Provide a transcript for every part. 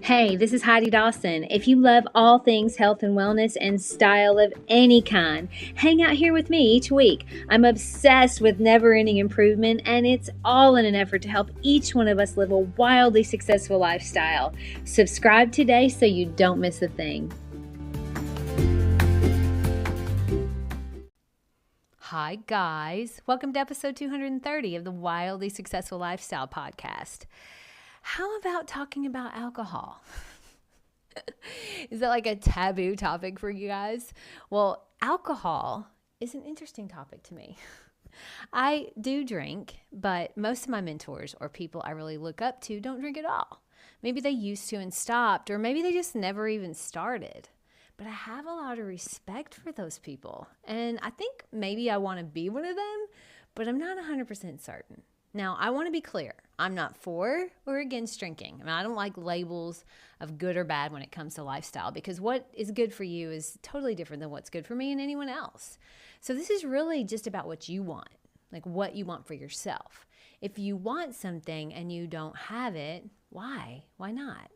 Hey, this is Heidi Dawson. If you love all things health and wellness and style of any kind, hang out here with me each week. I'm obsessed with never-ending improvement, and it's all in an effort to help each one of us live a wildly successful lifestyle. Subscribe today so you don't miss a thing. Hi, guys. Welcome to episode 230 of the Wildly Successful Lifestyle Podcast. How about talking about alcohol? Is that like a taboo topic for you guys? Well, alcohol is an interesting topic to me. I do drink, but most of my mentors or people I really look up to don't drink at all. Maybe they used to and stopped, or maybe they just never even started. But I have a lot of respect for those people. And I think maybe I want to be one of them, but I'm not 100% certain. Now, I want to be clear. I'm not for or against drinking. I mean, I don't like labels of good or bad when it comes to lifestyle, because what is good for you is totally different than what's good for me and anyone else. So this is really just about what you want, like what you want for yourself. If you want something and you don't have it, why? Why not?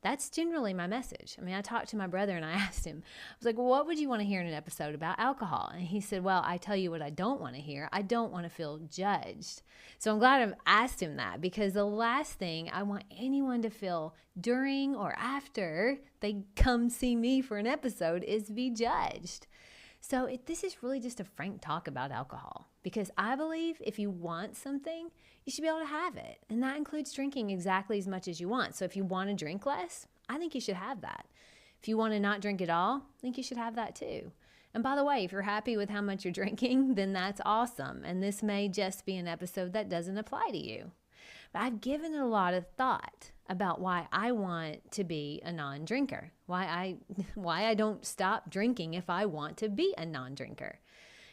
That's generally my message. I mean, I talked to my brother and I asked him, I was like, well, what would you want to hear in an episode about alcohol? And he said, well, I tell you what I don't want to hear. I don't want to feel judged. So I'm glad I've asked him that, because the last thing I want anyone to feel during or after they come see me for an episode is be judged. So this is really just a frank talk about alcohol, because I believe if you want something, you should be able to have it. And that includes drinking exactly as much as you want. So if you want to drink less, I think you should have that. If you want to not drink at all, I think you should have that too. And by the way, if you're happy with how much you're drinking, then that's awesome. And this may just be an episode that doesn't apply to you. But I've given it a lot of thought about why I want to be a non-drinker, why I don't stop drinking if I want to be a non-drinker.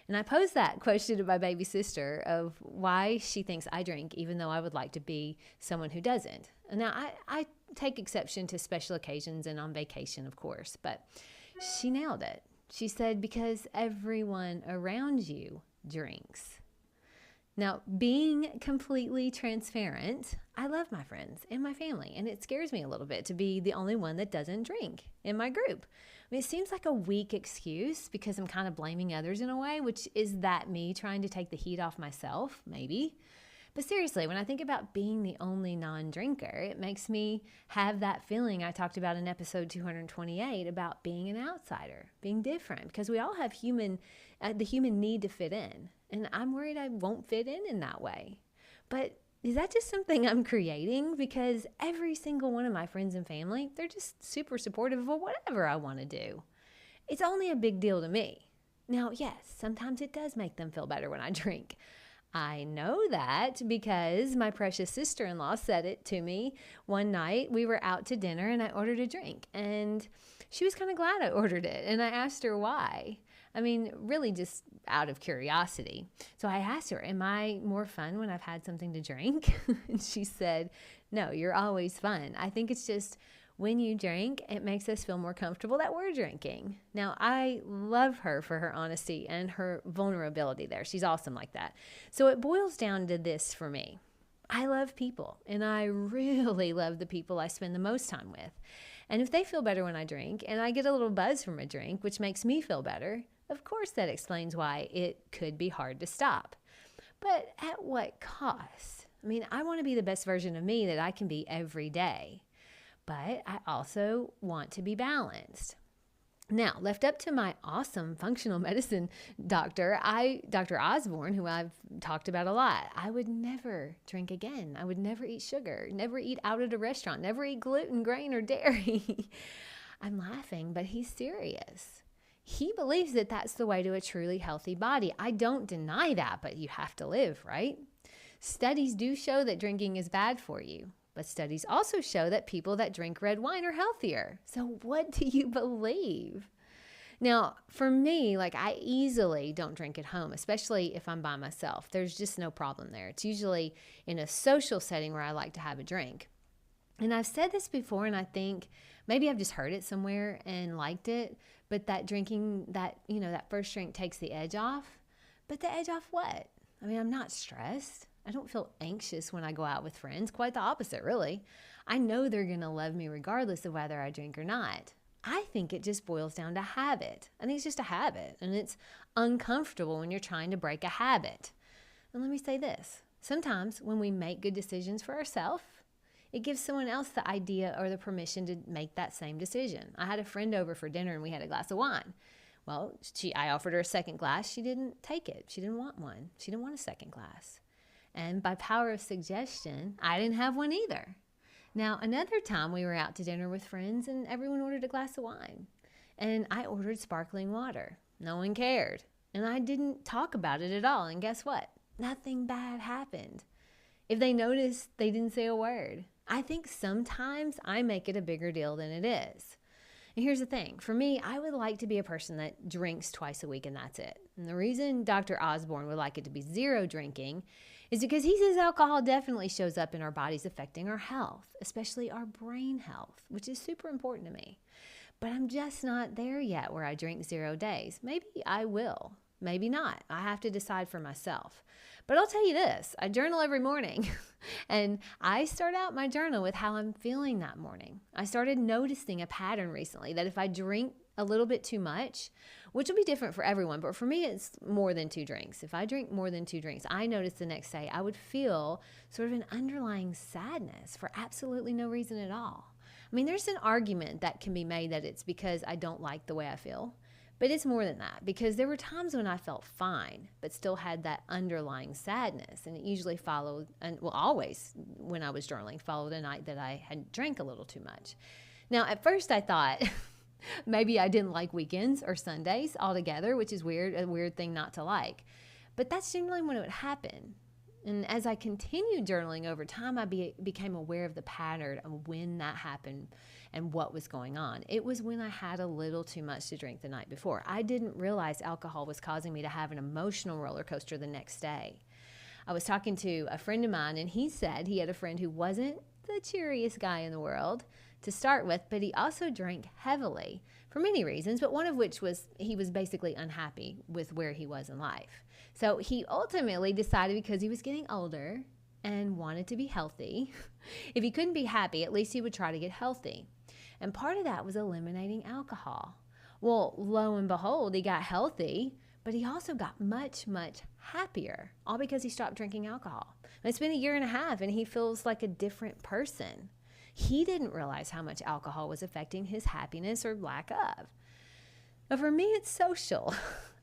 And I posed that question to my baby sister of why she thinks I drink, even though I would like to be someone who doesn't. And now I take exception to special occasions and on vacation, of course, but she nailed it. She said, because everyone around you drinks. Now, being completely transparent, I love my friends and my family, and it scares me a little bit to be the only one that doesn't drink in my group. I mean, it seems like a weak excuse because I'm kind of blaming others in a way, which is that me trying to take the heat off myself, maybe. But seriously, when I think about being the only non-drinker, it makes me have that feeling I talked about in episode 228 about being an outsider, being different, because we all have the human need to fit in. And I'm worried I won't fit in that way. But is that just something I'm creating? Because every single one of my friends and family, they're just super supportive of whatever I want to do. It's only a big deal to me. Now, yes, sometimes it does make them feel better when I drink. I know that because my precious sister-in-law said it to me one night. We were out to dinner and I ordered a drink, and she was kind of glad I ordered it. And I asked her why. I mean, really just out of curiosity. So I asked her, am I more fun when I've had something to drink? And she said, no, you're always fun. I think it's just when you drink, it makes us feel more comfortable that we're drinking. Now, I love her for her honesty and her vulnerability there. She's awesome like that. So it boils down to this for me. I love people, and I really love the people I spend the most time with. And if they feel better when I drink, and I get a little buzz from a drink, which makes me feel better, of course that explains why it could be hard to stop. But at what cost? I mean, I want to be the best version of me that I can be every day. But I also want to be balanced. Now, left up to my awesome functional medicine doctor, Dr. Osborne, who I've talked about a lot, I would never drink again. I would never eat sugar, never eat out at a restaurant, never eat gluten, grain, or dairy. I'm laughing, but he's serious. He believes that that's the way to a truly healthy body. I don't deny that, but you have to live, right? Studies do show that drinking is bad for you. But studies also show that people that drink red wine are healthier. So what do you believe? Now, for me, I easily don't drink at home, especially if I'm by myself. There's just no problem there. It's usually in a social setting where I like to have a drink. And I've said this before, and I think maybe I've just heard it somewhere and liked it, but that drinking, that first drink takes the edge off. But the edge off what? I mean, I'm not stressed. I don't feel anxious when I go out with friends. Quite the opposite, really. I know they're going to love me regardless of whether I drink or not. I think it just boils down to habit. I think it's just a habit, and it's uncomfortable when you're trying to break a habit. And let me say this. Sometimes when we make good decisions for ourselves, it gives someone else the idea or the permission to make that same decision. I had a friend over for dinner and we had a glass of wine. Well, I offered her a second glass. She didn't take it. She didn't want one. She didn't want a second glass. And by power of suggestion, I didn't have one either. Now, another time we were out to dinner with friends and everyone ordered a glass of wine. And I ordered sparkling water. No one cared. And I didn't talk about it at all. And guess what? Nothing bad happened. If they noticed, they didn't say a word. I think sometimes I make it a bigger deal than it is. And here's the thing. For me, I would like to be a person that drinks twice a week and that's it. And the reason Dr. Osborne would like it to be zero drinking is because he says alcohol definitely shows up in our bodies affecting our health, especially our brain health, which is super important to me. But I'm just not there yet where I drink 0 days. Maybe I will. Maybe not. I have to decide for myself. But I'll tell you this, I journal every morning and I start out my journal with how I'm feeling that morning. I started noticing a pattern recently that if I drink a little bit too much, which will be different for everyone, but for me, it's more than 2 drinks. If I drink more than 2 drinks, I noticed the next day I would feel sort of an underlying sadness for absolutely no reason at all. I mean, there's an argument that can be made that it's because I don't like the way I feel. But it's more than that, because there were times when I felt fine, but still had that underlying sadness. And it usually followed, always when I was journaling, followed a night that I had drank a little too much. Now, at first I thought maybe I didn't like weekends or Sundays altogether, which is weird, a weird thing not to like. But that's generally when it would happen. And as I continued journaling over time, I became aware of the pattern of when that happened and what was going on. It was when I had a little too much to drink the night before. I didn't realize alcohol was causing me to have an emotional roller coaster the next day. I was talking to a friend of mine, and he said he had a friend who wasn't the cheeriest guy in the world to start with, but he also drank heavily for many reasons, but one of which was he was basically unhappy with where he was in life. So he ultimately decided, because he was getting older and wanted to be healthy, if he couldn't be happy, at least he would try to get healthy. And part of that was eliminating alcohol. Well, lo and behold, he got healthy, but he also got much, much happier, all because he stopped drinking alcohol. And it's been 1.5 years, and he feels like a different person. He didn't realize how much alcohol was affecting his happiness or lack of. But for me, it's social.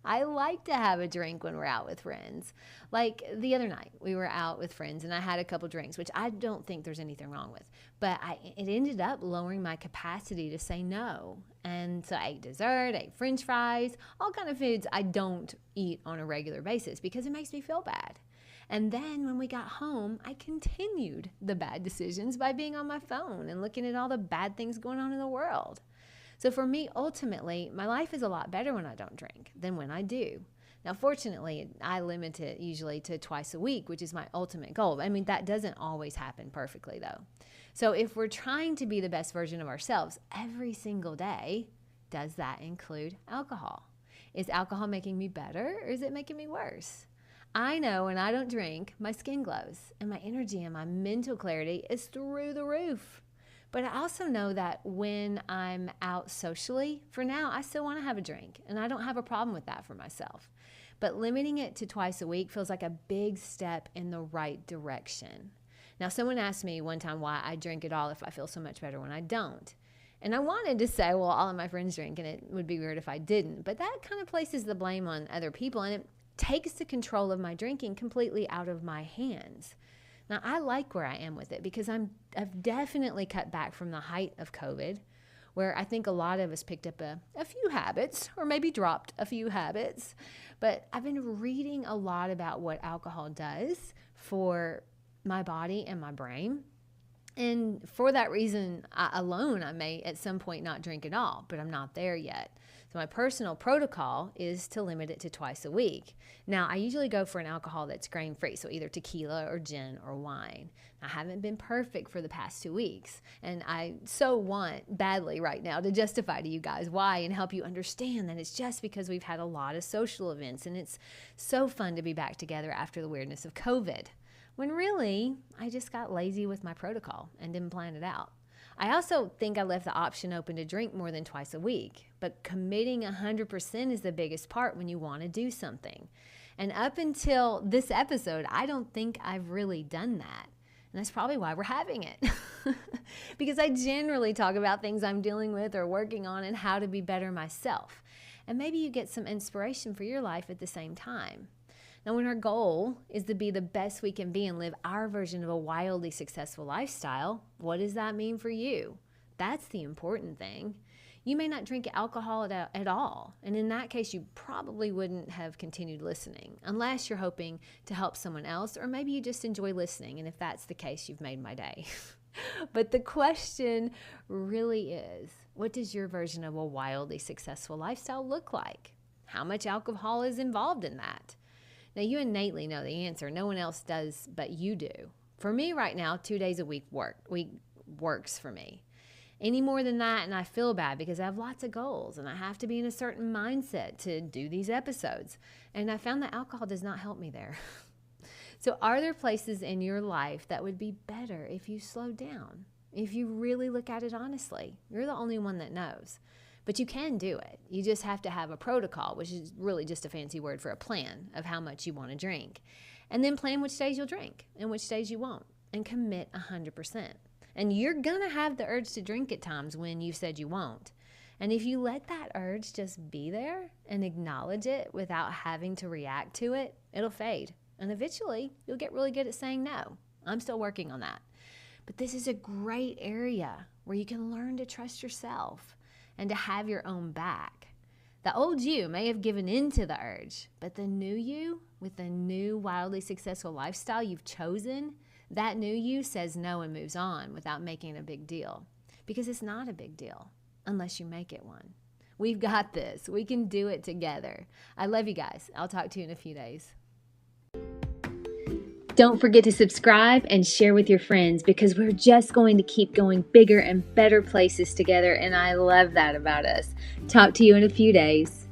I like to have a drink when we're out with friends. Like the other night, we were out with friends and I had a couple drinks, which I don't think there's anything wrong with. But it ended up lowering my capacity to say no. And so I ate dessert, ate french fries, all kind of foods I don't eat on a regular basis because it makes me feel bad. And then when we got home, I continued the bad decisions by being on my phone and looking at all the bad things going on in the world. So for me, ultimately, my life is a lot better when I don't drink than when I do. Now, fortunately, I limit it usually to twice a week, which is my ultimate goal. I mean, that doesn't always happen perfectly, though. So if we're trying to be the best version of ourselves every single day, does that include alcohol? Is alcohol making me better or is it making me worse? I know when I don't drink, my skin glows and my energy and my mental clarity is through the roof. But I also know that when I'm out socially, for now, I still want to have a drink, and I don't have a problem with that for myself. But limiting it to twice a week feels like a big step in the right direction. Now, someone asked me one time why I drink at all if I feel so much better when I don't. And I wanted to say, well, all of my friends drink, and it would be weird if I didn't. But that kind of places the blame on other people, and it takes the control of my drinking completely out of my hands. Now, I like where I am with it because I've definitely cut back from the height of COVID, where I think a lot of us picked up a few habits or maybe dropped a few habits. But I've been reading a lot about what alcohol does for my body and my brain. And for that reason alone, I may at some point not drink at all, but I'm not there yet. So my personal protocol is to limit it to twice a week. Now, I usually go for an alcohol that's grain-free, so either tequila or gin or wine. I haven't been perfect for the past 2 weeks, and I so want badly right now to justify to you guys why and help you understand that it's just because we've had a lot of social events, and it's so fun to be back together after the weirdness of COVID. when really I just got lazy with my protocol and didn't plan it out. I also think I left the option open to drink more than twice a week, but committing 100% is the biggest part when you want to do something. And up until this episode, I don't think I've really done that. And that's probably why we're having it. Because I generally talk about things I'm dealing with or working on and how to be better myself. And maybe you get some inspiration for your life at the same time. Now, when our goal is to be the best we can be and live our version of a wildly successful lifestyle, what does that mean for you? That's the important thing. You may not drink alcohol at all, and in that case, you probably wouldn't have continued listening, unless you're hoping to help someone else, or maybe you just enjoy listening, and if that's the case, you've made my day. But the question really is, what does your version of a wildly successful lifestyle look like? How much alcohol is involved in that? Now, you innately know the answer. No one else does, but you do. For me right now, 2 days a week works for me. Any more than that, and I feel bad because I have lots of goals, and I have to be in a certain mindset to do these episodes. And I found that alcohol does not help me there. So are there places in your life that would be better if you slowed down? If you really look at it honestly? You're the only one that knows. But you can do it. You just have to have a protocol, which is really just a fancy word for a plan of how much you want to drink. And then plan which days you'll drink and which days you won't. And commit 100%. And you're going to have the urge to drink at times when you said you won't. And if you let that urge just be there and acknowledge it without having to react to it, it'll fade. And eventually, you'll get really good at saying no. I'm still working on that. But this is a great area where you can learn to trust yourself and to have your own back. The old you may have given in to the urge, but the new you, with the new wildly successful lifestyle you've chosen, that new you says no and moves on without making it a big deal. Because it's not a big deal unless you make it one. We've got this. We can do it together. I love you guys. I'll talk to you in a few days. Don't forget to subscribe and share with your friends, because we're just going to keep going bigger and better places together, and I love that about us. Talk to you in a few days.